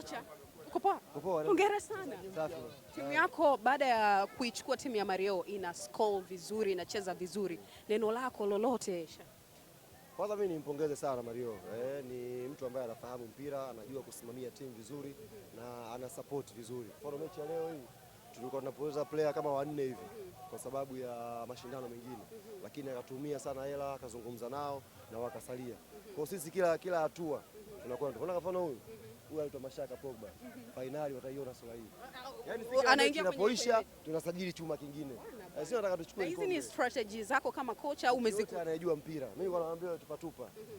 Kocha, uko poa? Poa. Hongera sana. Safi. Timu yako baada ya kuichukua timu ya Mario ina score vizuri, inacheza vizuri. Neno lako lolote? Kwanza mimi nimpongeze sana Mario. Ni mtu ambaye anafahamu mpira, anajua kusimamia timu vizuri na ana support vizuri. Kwa mechi ya leo hii tulikuwa tunapoteza player kama wanne hivi kwa sababu ya mashindano mengine, lakini akatumia sana hela, akazungumza nao na wakasalia. Kwa sisi kila hatua tunakuwa tunaona kwa mfano huyu anaitwa Mashaka Pogba. Finali wataiona sura hii. Yaani anaingia tunapoisha tunasajili chuma kingine. Sisi nataka tuchukue. Hizi ni strategy zako kama kocha au umezikuta? Anayejua mpira. Mimi naambia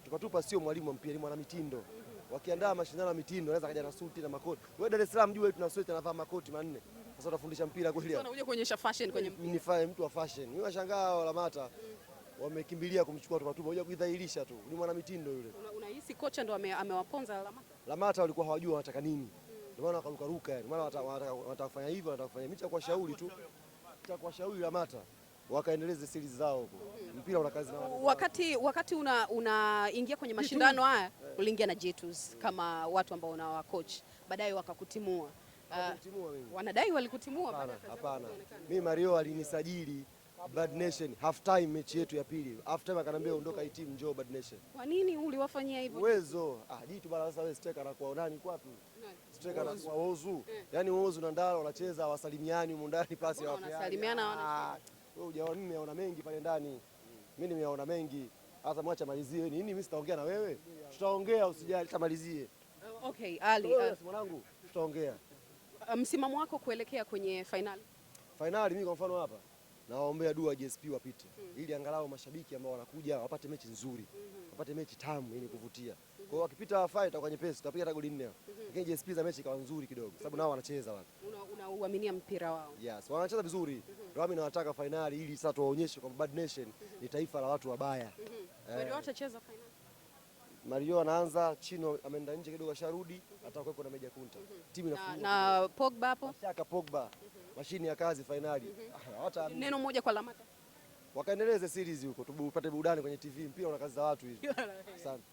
tupatupa sio mwalimu wa mpira, ni mwana mitindo. Wakiandaa mashindano ya mitindo anaweza kaja na suti na makoti. Wewe Dar es Salaam jua tuna suti anavaa makoti manne. Sasa utafundisha mpira kweli hapo. Unakuja kuonyesha fashion kwenye mpira. Nifanye mtu wa fashion. Mimi nashangaa Lamata wamekimbilia kumchukua tupatupa. Unajua kuidhalilisha tu. Ni mwana mitindo yule. Unahisi kocha ndo amewaponza Lamata? Lamata walikuwa hawajua wanataka nini. Ndio maana wakaruka yani. Maana wanataka kufanya hivyo, wanataka kufanya mimi cha kuwashauri tu. Cha kuwashauri Lamata wakaendeleze series zao huko. Mpira una kazi na wakati unaingia kwenye mashindano haya uliingia na Jetus kama watu ambao una coach. Baadaye wakakutimua. Wanadai walikutimua? Hapana. Mimi Mario alinisajili Bad Nation half time mechi yetu ya pili. Half time akaniambia ondoka hii timu njoo Bad Nation. Kwa nini uliwafanyia hivyo? Uwezo. Jitu bana sasa wewe striker anakuwa nani wapi? Striker anakuwa Ozu. Yaani Ozu na Ndala wanacheza wasalimiani huko ndani pasi ya wapi? Wanasalimiana wewe hujaona mimi naona mengi pale ndani. Mimi nimeona mengi. Hata mwacha malizie. Nini mimi sitaongea na wewe? Tutaongea usijali tamalizie. Okay, Ali. Mwanangu tutaongea. Msimamo wako kuelekea kwenye finali? Finali mimi kwa mfano hapa nawaombea dua JSP wapite ili angalau mashabiki ambao wanakuja wapate mechi nzuri, wapate mechi tamu yenye kuvutia. Kwa hiyo wakipita fight itakuwa nyepesi, tutapiga hata goli 4. Lakini JSP za mechi ikawa nzuri kidogo sababu nao wanacheza wale. Unauaminia mpira wao? Yes, wanacheza vizuri. Ndio mimi nawataka finali ili sasa tuwaonyeshe kwamba Bad Nation ni taifa la watu wabaya. Mario atacheza finali? Mario anaanza, Chino ameenda nje kidogo asharudi, atakuwa na Meja Kunta. Timu inafunga. Na Pogba hapo? Shaka Pogba. Mashini ya kazi finali. Neno moja kwa Lamata. Wakaendeleze series huko, tupate burudani kwenye TV, mpira una kazi za watu hizi. Asante.